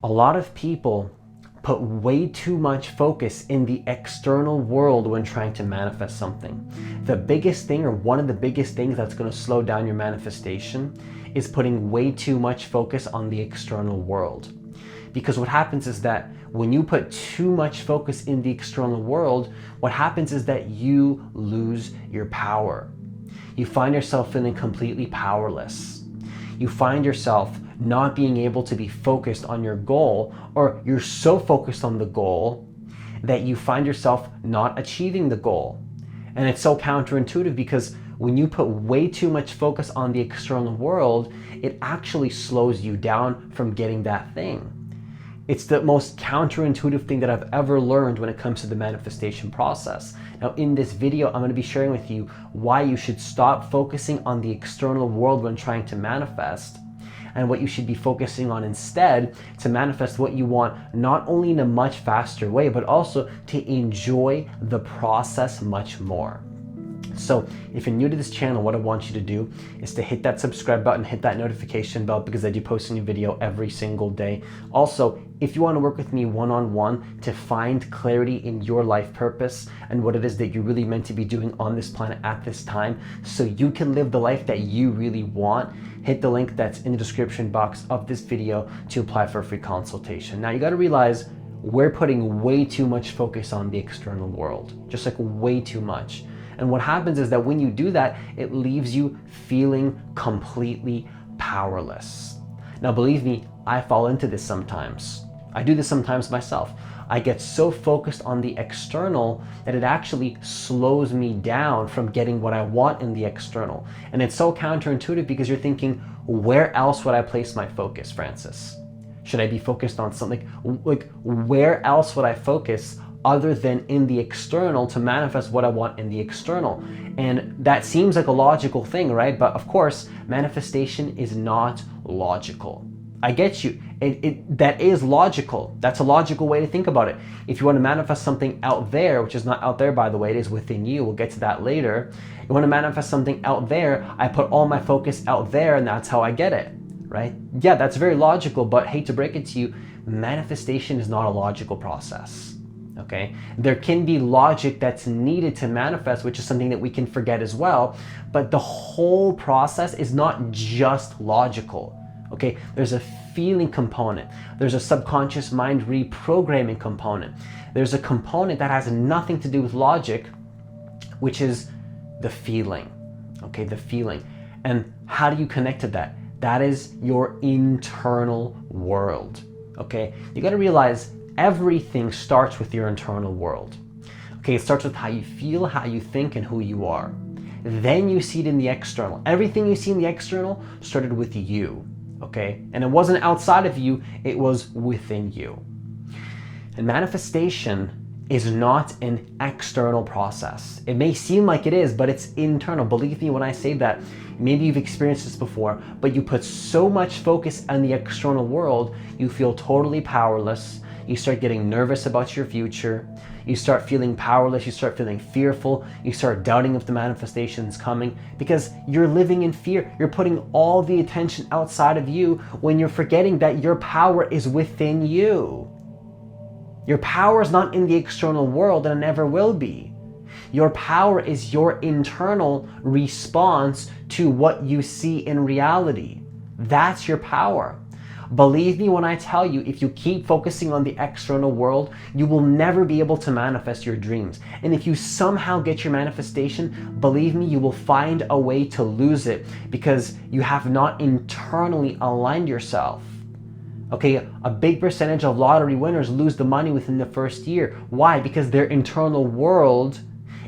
A lot of people put way too much focus in the external world when trying to manifest something. The biggest thing, or one of the biggest things that's going to slow down your manifestation, is putting way too much focus on the external world. Because what happens is that when you put too much focus in the external world, what happens is that you lose your power. You find yourself feeling completely powerless. You find yourself not being able to be focused on your goal, or you're so focused on the goal that you find yourself not achieving the goal. And it's so counterintuitive, because when you put way too much focus on the external world, it actually slows you down from getting that thing. It's the most counterintuitive thing that I've ever learned when it comes to the manifestation process. Now, in this video, I'm going to be sharing with you why you should stop focusing on the external world when trying to manifest, and what you should be focusing on instead to manifest what you want, not only in a much faster way, but also to enjoy the process much more. So if you're new to this channel, what I want you to do is to hit that subscribe button, hit that notification bell, because I do post a new video every single day. Also, if you want to work with me one-on-one to find clarity in your life purpose and what it is that you're really meant to be doing on this planet at this time, so you can live the life that you really want, hit the link that's in the description box of this video to apply for a free consultation. Now, you got to realize we're putting way too much focus on the external world, just like way too much. And what happens is that when you do that, it leaves you feeling completely powerless. Now, believe me, I fall into this sometimes. I do this sometimes myself. I get so focused on the external that it actually slows me down from getting what I want in the external. And it's so counterintuitive, because you're thinking, where else would I place my focus, Francis? Should I be focused on something? Like, where else would I focus other than in the external to manifest what I want in the external? And that seems like a logical thing, right? But of course, manifestation is not logical. I get you. That is logical. That's a logical way to think about it. If you want to manifest something out there, which is not out there, by the way, it is within you. We'll get to that later. You want to manifest something out there, I put all my focus out there, and that's how I get it, right? Yeah, that's very logical, but hate to break it to you, manifestation is not a logical process. Okay, there can be logic that's needed to manifest, which is something that we can forget as well. But the whole process is not just logical. Okay, there's a feeling component. There's a subconscious mind reprogramming component. There's a component that has nothing to do with logic, which is the feeling. Okay, the feeling. And how do you connect to that? That is your internal world. Okay, you got to realize everything starts with your internal world. Okay, it starts with how you feel, how you think, and who you are. Then you see it in the external. Everything you see in the external started with you, okay? And it wasn't outside of you, it was within you. And manifestation is not an external process. It may seem like it is, but it's internal. Believe me when I say that. Maybe you've experienced this before, but you put so much focus on the external world, you feel totally powerless. You start getting nervous about your future. You start feeling powerless. You start feeling fearful. You start doubting if the manifestation is coming, because you're living in fear. You're putting all the attention outside of you when you're forgetting that your power is within you. Your power is not in the external world, and it never will be. Your power is your internal response to what you see in reality. That's your power. Believe me when I tell you, if you keep focusing on the external world, you will never be able to manifest your dreams. And if you somehow get your manifestation, believe me, you will find a way to lose it, because you have not internally aligned yourself. Okay, a big percentage of lottery winners lose the money within the first year. Why? Because their internal world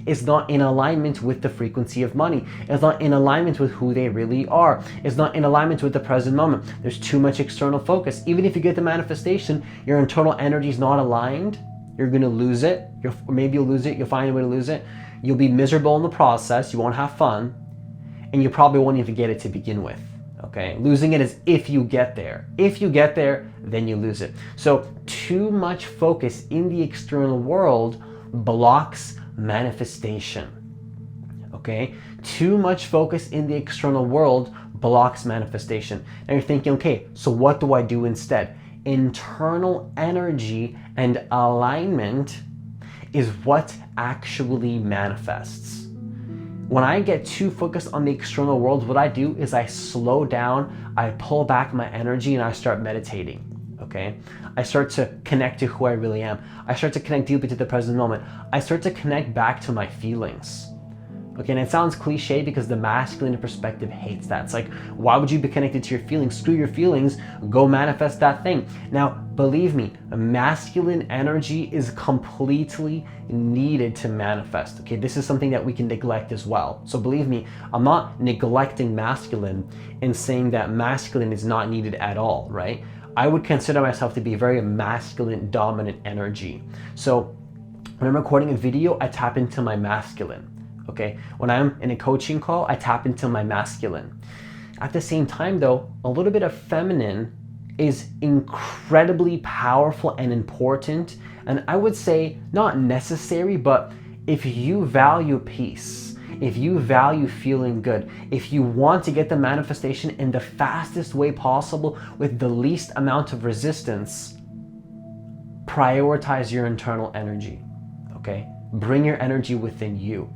is not in alignment with the frequency of money. It's not in alignment with who they really are. It's not in alignment with the present moment. There's too much external focus. Even if you get the manifestation, your internal energy is not aligned, you're going to lose it. Maybe you'll lose it. You'll find a way to lose it. You'll be miserable in the process. You won't have fun. And you probably won't even get it to begin with. Okay, losing it is if you get there. If you get there, then you lose it. So too much focus in the external world blocks manifestation. Okay, too much focus in the external world blocks manifestation. And you're thinking, okay, so what do I do instead? internal energy and alignment is what actually manifests. When I get too focused on the external world, what I do is I slow down, I pull back my energy, and I start meditating. Okay? I start to connect to who I really am. I start to connect deeply to the present moment. I start to connect back to my feelings. Okay, and it sounds cliche because the masculine perspective hates that. It's like, why would you be connected to your feelings? Screw your feelings, go manifest that thing. Now, believe me, masculine energy is completely needed to manifest. Okay, this is something that we can neglect as well. So believe me, I'm not neglecting masculine and saying that masculine is not needed at all, right? I would consider myself to be very masculine dominant energy. So when I'm recording a video, I tap into my masculine. Okay, when I'm in a coaching call, I tap into my masculine. At the same time though, a little bit of feminine is incredibly powerful and important. And I would say not necessary, but if you value peace, if you value feeling good, if you want to get the manifestation in the fastest way possible with the least amount of resistance, prioritize your internal energy, okay? Bring your energy within you.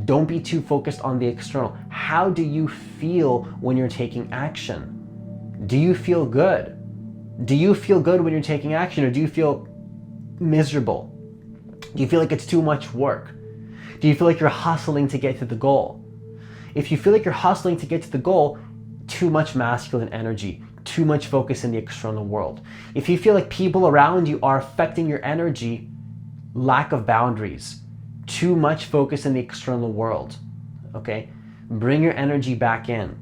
Don't be too focused on the external. How do you feel when you're taking action? Do you feel good? Do you feel good when you're taking action, or do you feel miserable? Do you feel like it's too much work? Do you feel like you're hustling to get to the goal? If you feel like you're hustling to get to the goal, too much masculine energy, too much focus in the external world. If you feel like people around you are affecting your energy, lack of boundaries, too much focus in the external world, okay? Bring your energy back in.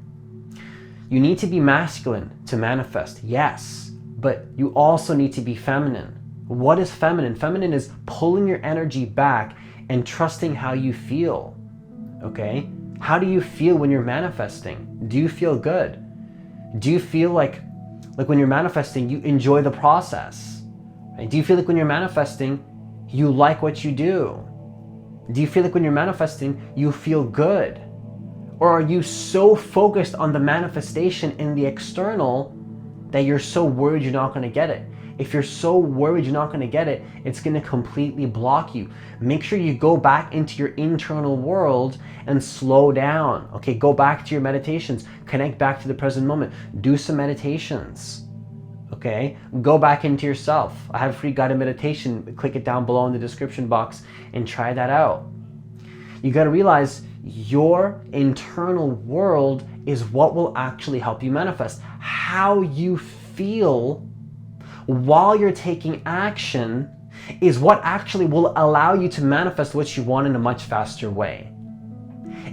You need to be masculine to manifest, yes, but you also need to be feminine. What is feminine? Feminine is pulling your energy back and trusting how you feel, okay? How do you feel when you're manifesting? Do you feel good? Do you feel like when you're manifesting, you enjoy the process? Right? Do you feel like when you're manifesting, you like what you do? Do you feel like when you're manifesting, you feel good? Or are you so focused on the manifestation in the external that you're so worried you're not going to get it? If you're so worried you're not going to get it, it's going to completely block you. Make sure you go back into your internal world and slow down. Okay, go back to your meditations. Connect back to the present moment. Do some meditations. Okay, go back into yourself. I have a free guided meditation. Click it down below in the description box and try that out. You got to realize your internal world is what will actually help you manifest. How you feel while you're taking action is what actually will allow you to manifest what you want in a much faster way.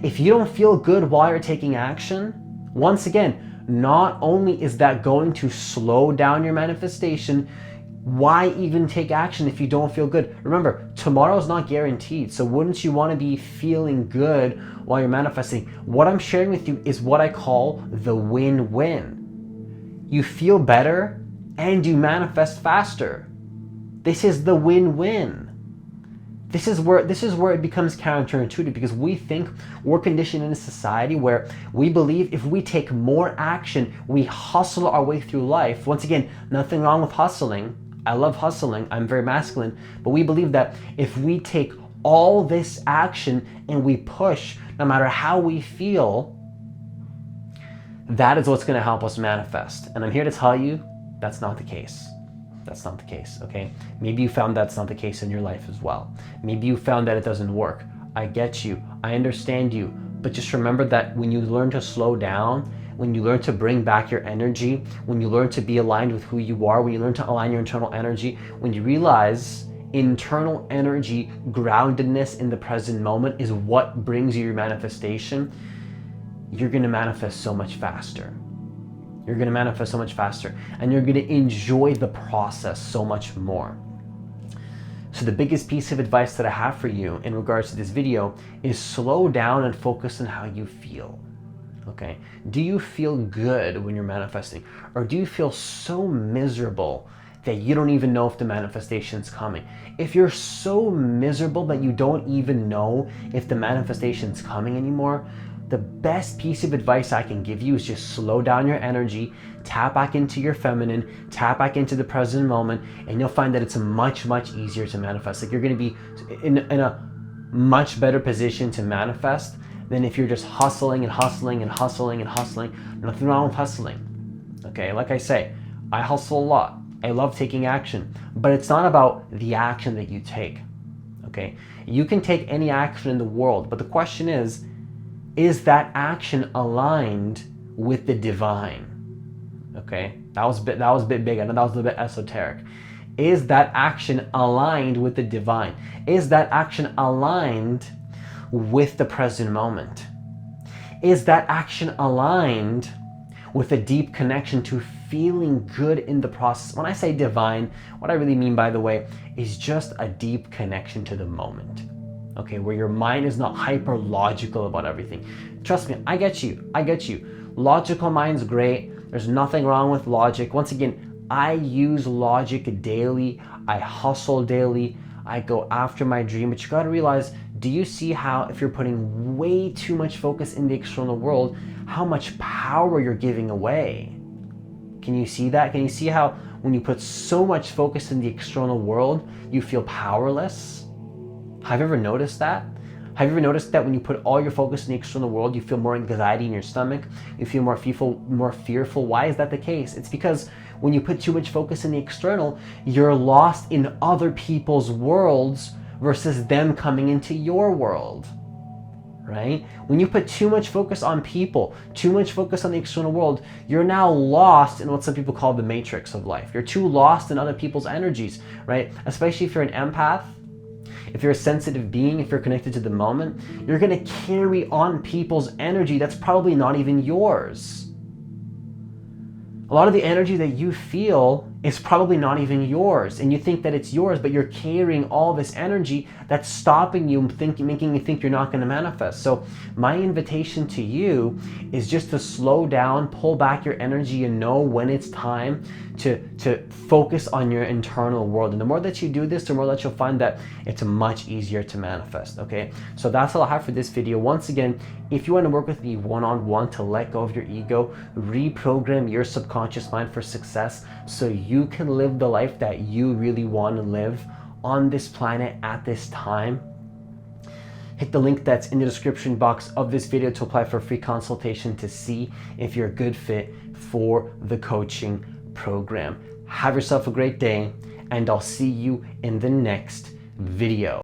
If you don't feel good while you're taking action, once again, not only is that going to slow down your manifestation, why even take action if you don't feel good? Remember, tomorrow's not guaranteed, so wouldn't you want to be feeling good while you're manifesting? What I'm sharing with you is what I call the win-win. You feel better and you manifest faster. This is the win-win. This is where it becomes counterintuitive, because we think we're conditioned in a society where we believe if we take more action, we hustle our way through life. Once again, nothing wrong with hustling. I love hustling. I'm very masculine. But we believe that if we take all this action and we push, no matter how we feel, that is what's going to help us manifest. And I'm here to tell you that's not the case. That's not the case, okay? Maybe you found that's not the case in your life as well. Maybe you found that it doesn't work. I get you. I understand you. But just remember that when you learn to slow down, when you learn to bring back your energy, when you learn to be aligned with who you are, when you learn to align your internal energy, when you realize internal energy, groundedness in the present moment is what brings you your manifestation, you're going to manifest so much faster. You're going to manifest so much faster, and you're going to enjoy the process so much more. So the biggest piece of advice that I have for you in regards to this video is slow down and focus on how you feel. Okay? Do you feel good when you're manifesting? Or do you feel so miserable that you don't even know if the manifestation's coming? If you're so miserable that you don't even know if the manifestation's coming anymore, the best piece of advice I can give you is just slow down your energy, tap back into your feminine, tap back into the present moment, and you'll find that it's much, much easier to manifest. Like, you're going to be in a much better position to manifest than if you're just hustling and hustling and hustling and hustling. Nothing wrong with hustling. Okay, like I say, I hustle a lot. I love taking action, but it's not about the action that you take. Okay, you can take any action in the world, but the question is that action aligned with the divine? Okay, that was a bit big. I know that was a little bit esoteric. Is that action aligned with the divine? Is that action aligned with the present moment? Is that action aligned with a deep connection to feeling good in the process? When I say divine, what I really mean, by the way, is just a deep connection to the moment. Okay, where your mind is not hyper logical about everything. Trust me, I get you. Logical mind's great. There's nothing wrong with logic. Once again, I use logic daily. I hustle daily. I go after my dream. But you got to realize, do you see how if you're putting way too much focus in the external world, how much power you're giving away? Can you see that? Can you see how when you put so much focus in the external world, you feel powerless? Have you ever noticed that? Have you ever noticed that when you put all your focus in the external world, you feel more anxiety in your stomach? You feel more fearful? Why is that the case? It's because when you put too much focus in the external, you're lost in other people's worlds versus them coming into your world, right? When you put too much focus on people, too much focus on the external world, you're now lost in what some people call the matrix of life. You're too lost in other people's energies, right? Especially if you're an empath. If you're a sensitive being, if you're connected to the moment, you're going to carry on people's energy that's probably not even yours. A lot of the energy that you feel is probably not even yours, and you think that it's yours, but you're carrying all this energy that's stopping you, making you think you're not going to manifest. So my invitation to you is just to slow down, pull back your energy, and know when it's time to focus on your internal world. And the more that you do this, the more that you'll find that it's much easier to manifest. Okay, so that's all I have for this video. Once again, if you want to work with me one-on-one to let go of your ego, reprogram your subconscious mind for success so you can live the life that you really want to live on this planet at this time, hit the link that's in the description box of this video to apply for a free consultation to see if you're a good fit for the coaching program. Have yourself a great day, and I'll see you in the next video.